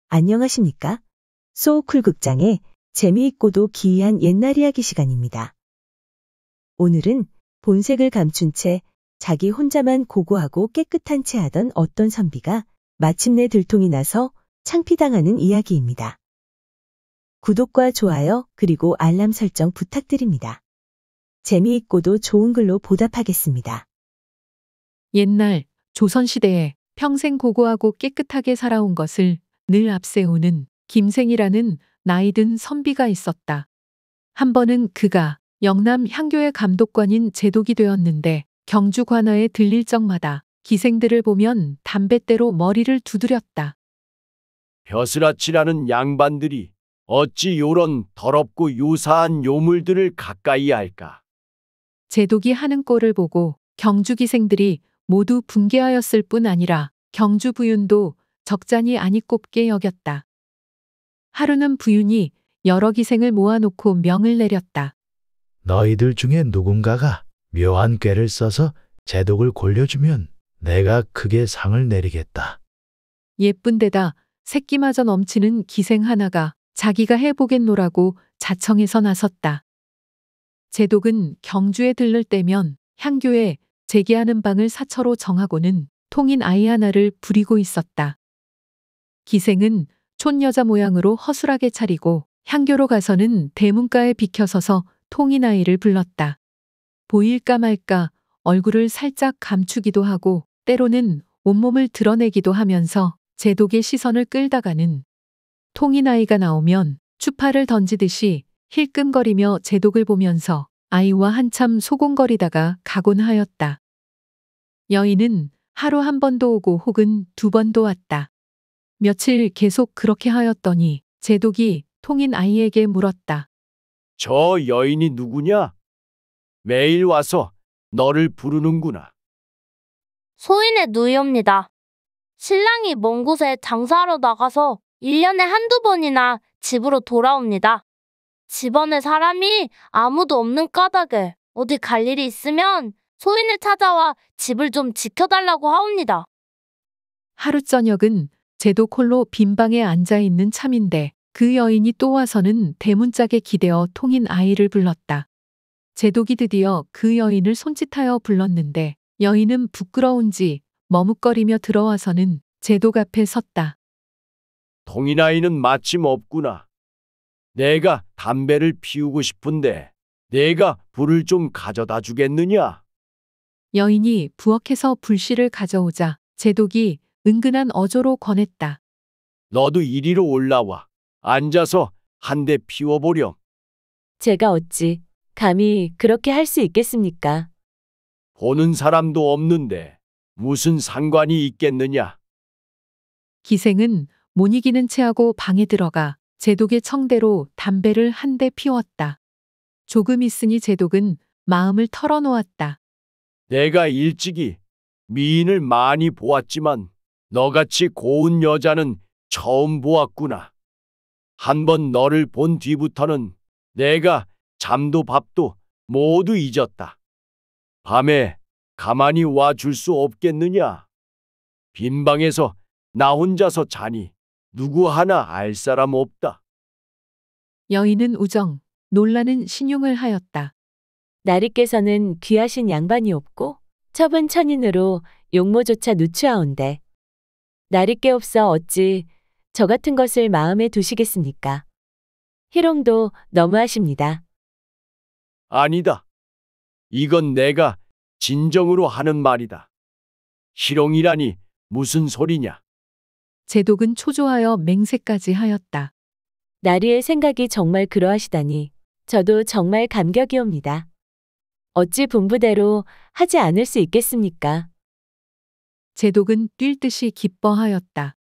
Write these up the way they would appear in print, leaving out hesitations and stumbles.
안녕하십니까? 소쿨극장의 재미있고도 기이한 옛날 이야기 시간입니다. 오늘은 본색을 감춘 채 자기 혼자만 고고하고 깨끗한 채 하던 어떤 선비가 마침내 들통이 나서 창피당하는 이야기입니다. 구독과 좋아요 그리고 알람 설정 부탁드립니다. 재미있고도 좋은 글로 보답하겠습니다. 옛날 조선시대에 평생 고고하고 깨끗하게 살아온 것을 늘 앞세우는 김생이라는 나이든 선비가 있었다. 한 번은 그가 영남 향교의 감독관인 제독이 되었는데 경주 관아에 들릴 적마다 기생들을 보면 담뱃대로 머리를 두드렸다. 벼슬아치라는 양반들이 어찌 요런 더럽고 유사한 요물들을 가까이 할까? 제독이 하는 꼴을 보고 경주 기생들이 모두 분개하였을 뿐 아니라 경주 부윤도 적잖이 아니꼽게 여겼다. 하루는 부윤이 여러 기생을 모아놓고 명을 내렸다. 너희들 중에 누군가가 묘한 꾀를 써서 제독을 골려주면 내가 크게 상을 내리겠다. 예쁜 데다 새끼마저 넘치는 기생 하나가 자기가 해보겠노라고 자청해서 나섰다. 제독은 경주에 들를 때면 향교에 재개하는 방을 사처로 정하고는 통인 아이 하나를 부리고 있었다. 기생은 촌여자 모양으로 허술하게 차리고 향교로 가서는 대문가에 비켜서서 통인 아이를 불렀다. 보일까 말까 얼굴을 살짝 감추기도 하고 때로는 온몸을 드러내기도 하면서 제독의 시선을 끌다가는 통인 아이가 나오면 추파를 던지듯이 힐끔거리며 제독을 보면서 아이와 한참 소곤거리다가 가곤 하였다. 여인은 하루 한 번도 오고 혹은 두 번도 왔다. 며칠 계속 그렇게 하였더니 제독이 통인 아이에게 물었다. 저 여인이 누구냐? 매일 와서 너를 부르는구나. 소인의 누이옵니다. 신랑이 먼 곳에 장사하러 나가서 1년에 한두 번이나 집으로 돌아옵니다. 집안에 사람이 아무도 없는 까닭에 어디 갈 일이 있으면 소인을 찾아와 집을 좀 지켜달라고 하옵니다. 하루 저녁은 제독 홀로 빈방에 앉아있는 참인데 그 여인이 또 와서는 대문짝에 기대어 통인 아이를 불렀다. 제독이 드디어 그 여인을 손짓하여 불렀는데 여인은 부끄러운지 머뭇거리며 들어와서는 제독 앞에 섰다. 통인 아이는 마침 없구나. 내가 담배를 피우고 싶은데 내가 불을 좀 가져다 주겠느냐? 여인이 부엌에서 불씨를 가져오자 제독이 은근한 어조로 권했다. 너도 이리로 올라와. 앉아서 한 대 피워보렴. 제가 어찌 감히 그렇게 할 수 있겠습니까? 보는 사람도 없는데 무슨 상관이 있겠느냐? 기생은 못 이기는 체하고 방에 들어가 제독의 청대로 담배를 한 대 피웠다. 조금 있으니 제독은 마음을 털어놓았다. 내가 일찍이 미인을 많이 보았지만 너같이 고운 여자는 처음 보았구나. 한번 너를 본 뒤부터는 내가 잠도 밥도 모두 잊었다. 밤에 가만히 와 줄 수 없겠느냐? 빈 방에서 나 혼자서 자니 누구 하나 알 사람 없다. 여인은 우정, 놀라는 신용을 하였다. 나리께서는 귀하신 양반이 없고 첩은 천인으로 용모조차 누추하온데 나리께 없어 어찌 저 같은 것을 마음에 두시겠습니까? 희롱도 너무하십니다. 아니다. 이건 내가 진정으로 하는 말이다. 희롱이라니 무슨 소리냐? 제독은 초조하여 맹세까지 하였다. 나리의 생각이 정말 그러하시다니 저도 정말 감격이옵니다. 어찌 분부대로 하지 않을 수 있겠습니까? 제독은 뛸 듯이 기뻐하였다.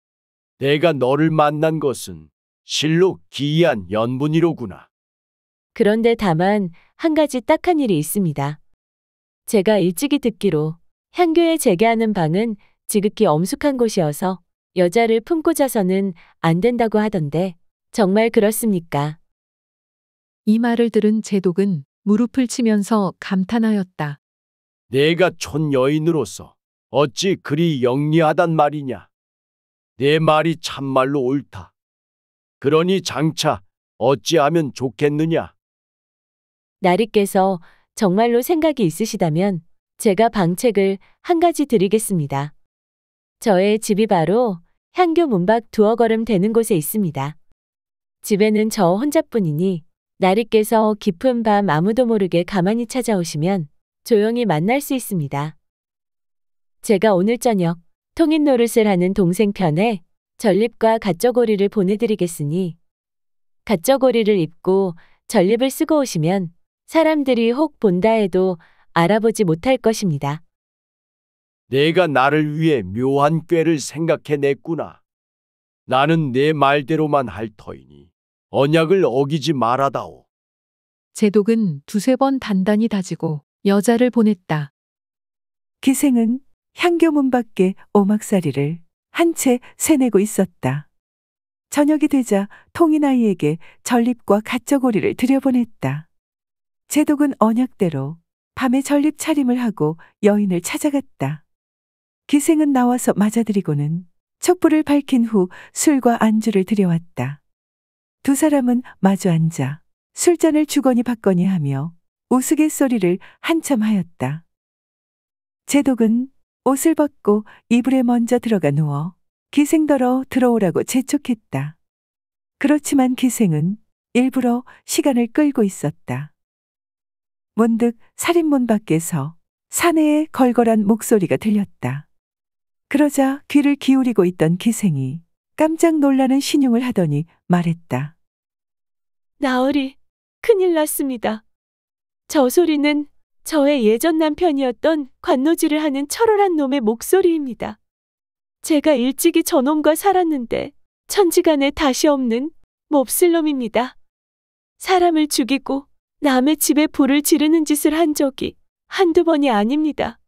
내가 너를 만난 것은 실로 기이한 연분이로구나. 그런데 다만 한 가지 딱한 일이 있습니다. 제가 일찍이 듣기로 향교에 재개하는 방은 지극히 엄숙한 곳이어서 여자를 품고 자서는 안 된다고 하던데 정말 그렇습니까? 이 말을 들은 제독은 무릎을 치면서 감탄하였다. 내가 촌 여인으로서 어찌 그리 영리하단 말이냐? 내 말이 참말로 옳다. 그러니 장차 어찌하면 좋겠느냐? 나리께서 정말로 생각이 있으시다면 제가 방책을 한 가지 드리겠습니다. 저의 집이 바로 향교 문 밖 두어 걸음 되는 곳에 있습니다. 집에는 저 혼자뿐이니 나리께서 깊은 밤 아무도 모르게 가만히 찾아오시면 조용히 만날 수 있습니다. 제가 오늘 저녁 통인 노릇을 하는 동생 편에 전립과 갓저고리를 보내드리겠으니 갓저고리를 입고 전립을 쓰고 오시면 사람들이 혹 본다 해도 알아보지 못할 것입니다. 내가 나를 위해 묘한 꾀를 생각해냈구나. 나는 내 말대로만 할 터이니 언약을 어기지 말아다오. 제독은 두세 번 단단히 다지고 여자를 보냈다. 기생은 향교문 밖에 오막살이를 한 채 세내고 있었다. 저녁이 되자 통인아이에게 전립과 갓저고리를 들여보냈다. 제독은 언약대로 밤에 전립 차림을 하고 여인을 찾아갔다. 기생은 나와서 맞아들이고는 촛불을 밝힌 후 술과 안주를 들여왔다. 두 사람은 마주 앉아 술잔을 주거니 받거니 하며 우스갯소리를 한참 하였다. 제독은 옷을 벗고 이불에 먼저 들어가 누워 기생더러 들어오라고 재촉했다. 그렇지만 기생은 일부러 시간을 끌고 있었다. 문득 살인문 밖에서 사내의 걸걸한 목소리가 들렸다. 그러자 귀를 기울이고 있던 기생이 깜짝 놀라는 신용을 하더니 말했다. 나으리, 큰일 났습니다. 저 소리는 저의 예전 남편이었던 관노지를 하는 철월한 놈의 목소리입니다. 제가 일찍이 저놈과 살았는데 천지간에 다시 없는 몹쓸 놈입니다. 사람을 죽이고 남의 집에 불을 지르는 짓을 한 적이 한두 번이 아닙니다.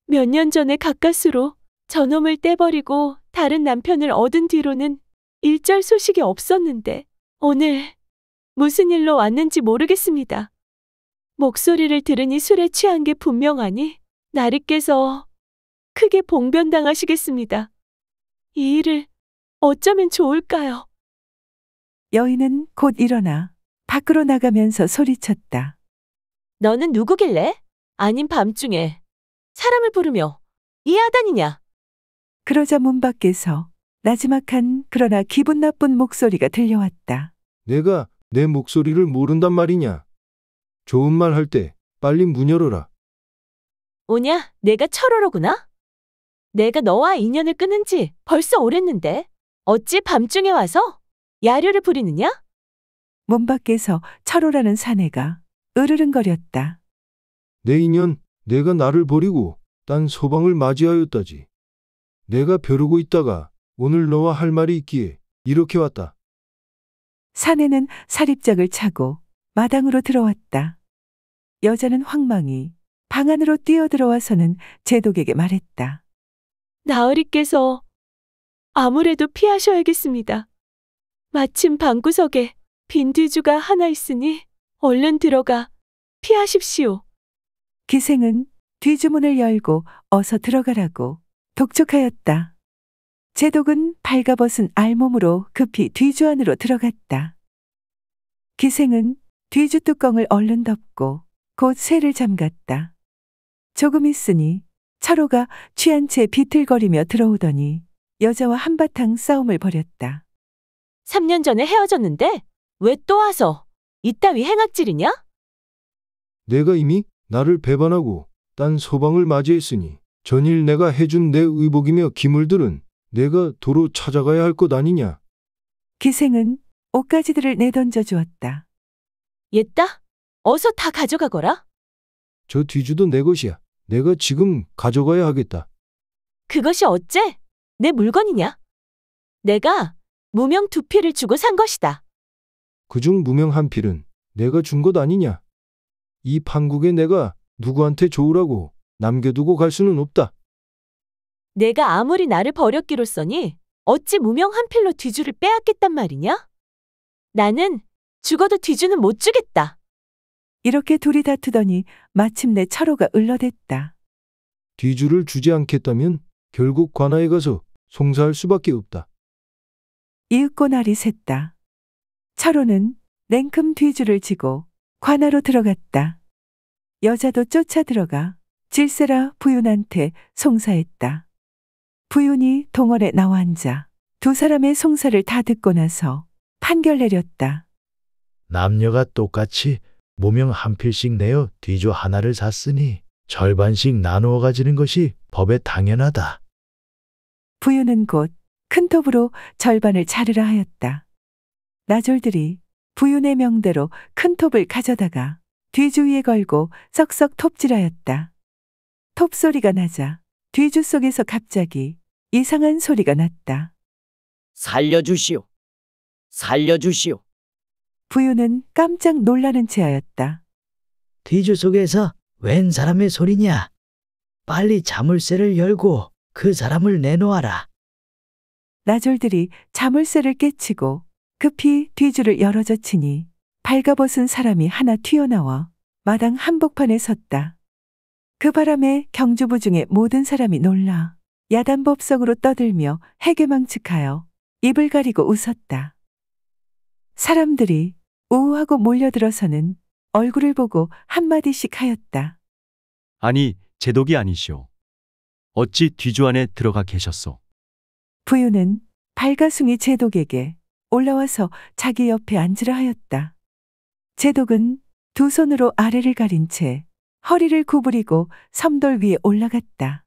몇 년 전에 가까스로 저놈을 떼버리고 다른 남편을 얻은 뒤로는 일절 소식이 없었는데 오늘 무슨 일로 왔는지 모르겠습니다. 목소리를 들으니 술에 취한 게 분명하니 나리께서 크게 봉변당하시겠습니다. 이 일을 어쩌면 좋을까요? 여인은 곧 일어나 밖으로 나가면서 소리쳤다. 너는 누구길래? 아님 밤중에 사람을 부르며 이 아단이냐? 그러자 문 밖에서 나지막한 그러나 기분 나쁜 목소리가 들려왔다. 내가 내 목소리를 모른단 말이냐? 좋은 말 할 때 빨리 문 열어라. 오냐? 내가 철호로구나? 내가 너와 인연을 끊은 지 벌써 오랬는데 어찌 밤중에 와서 야류를 부리느냐? 문 밖에서 철호라는 사내가 으르릉거렸다. 내 인연, 내가 나를 버리고 딴 소방을 맞이하였다지. 내가 벼르고 있다가 오늘 너와 할 말이 있기에 이렇게 왔다. 사내는 사립장을 차고 마당으로 들어왔다. 여자는 황망히 방 안으로 뛰어들어와서는 제독에게 말했다. 나으리께서 아무래도 피하셔야겠습니다. 마침 방구석에 빈 뒤주가 하나 있으니 얼른 들어가 피하십시오. 기생은 뒤주문을 열고 어서 들어가라고 독촉하였다. 제독은 발가벗은 알몸으로 급히 뒤주 안으로 들어갔다. 기생은 뒤주 뚜껑을 얼른 덮고 곧 쇠를 잠갔다. 조금 있으니 철호가 취한 채 비틀거리며 들어오더니 여자와 한바탕 싸움을 벌였다. 3년 전에 헤어졌는데 왜 또 와서 이따위 행악질이냐? 내가 이미 나를 배반하고 딴 소방을 맞이했으니 전일 내가 해준 내 의복이며 기물들은 내가 도로 찾아가야 할 것 아니냐? 기생은 옷가지들을 내던져 주었다. 옛다? 어서 다 가져가거라. 저 뒤주도 내 것이야. 내가 지금 가져가야 하겠다. 그것이 어째 내 물건이냐? 내가 무명 2필을 주고 산 것이다. 그중 무명 한 필은 내가 준 것 아니냐? 이 판국에 내가 누구한테 좋으라고 남겨두고 갈 수는 없다. 내가 아무리 나를 버렸기로써니 어찌 무명 한 필로 뒤주를 빼앗겠단 말이냐? 나는 죽어도 뒤주는 못 주겠다. 이렇게 둘이 다투더니 마침내 철호가 을러댔다. 뒤주를 주지 않겠다면 결국 관아에 가서 송사할 수밖에 없다. 이윽고 날이 샜다. 철호는 냉큼 뒤줄을 지고 관하로 들어갔다. 여자도 쫓아 들어가 질세라 부윤한테 송사했다. 부윤이 동원에 나와 앉아 두 사람의 송사를 다 듣고 나서 판결 내렸다. 남녀가 똑같이 모명 한 필씩 내어 뒤조 하나를 샀으니 절반씩 나누어 가지는 것이 법에 당연하다. 부윤은 곧 큰 톱으로 절반을 자르라 하였다. 나졸들이 부윤의 명대로 큰 톱을 가져다가 뒤주 위에 걸고 썩썩 톱질하였다. 톱 소리가 나자 뒤주 속에서 갑자기 이상한 소리가 났다. 살려주시오. 살려주시오. 부윤은 깜짝 놀라는 체하였다. 뒤주 속에서 웬 사람의 소리냐? 빨리 자물쇠를 열고 그 사람을 내놓아라. 나졸들이 자물쇠를 깨치고 급히 뒤주를 열어젖히니 발가벗은 사람이 하나 튀어나와 마당 한복판에 섰다. 그 바람에 경주부 중에 모든 사람이 놀라 야단법석으로 떠들며 해괴망측하여 입을 가리고 웃었다. 사람들이 우우하고 몰려들어서는 얼굴을 보고 한마디씩 하였다. 아니, 제독이 아니시오. 어찌 뒤주 안에 들어가 계셨소? 부유는 발가숭이 제독에게 올라와서 자기 옆에 앉으라 하였다. 제독은 두 손으로 아래를 가린 채 허리를 구부리고 섬돌 위에 올라갔다.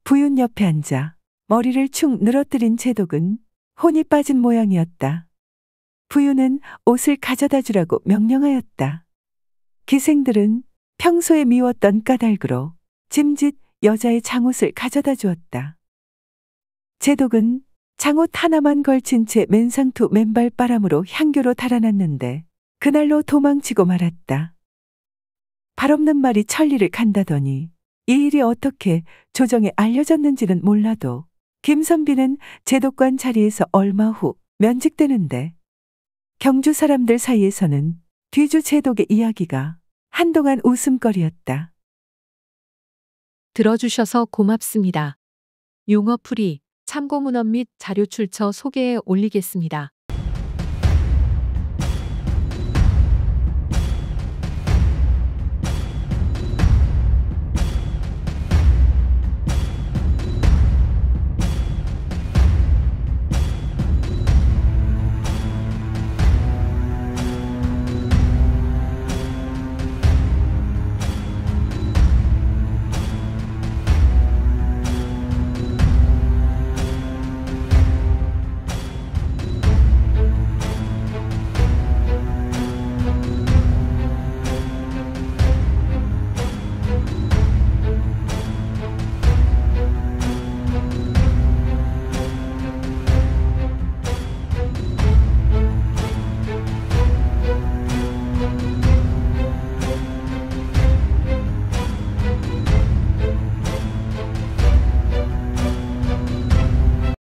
부윤 옆에 앉아 머리를 축 늘어뜨린 제독은 혼이 빠진 모양이었다. 부윤은 옷을 가져다 주라고 명령하였다. 기생들은 평소에 미웠던 까닭으로 짐짓 여자의 장옷을 가져다 주었다. 제독은 장옷 하나만 걸친 채 맨상투 맨발바람으로 향교로 달아났는데 그날로 도망치고 말았다. 발없는 말이 천리를 간다더니 이 일이 어떻게 조정에 알려졌는지는 몰라도 김선비는 제독관 자리에서 얼마 후 면직되는데 경주 사람들 사이에서는 뒤주 제독의 이야기가 한동안 웃음거리였다. 들어주셔서 고맙습니다. 용어풀이 참고문헌 및 자료 출처 소개에 올리겠습니다.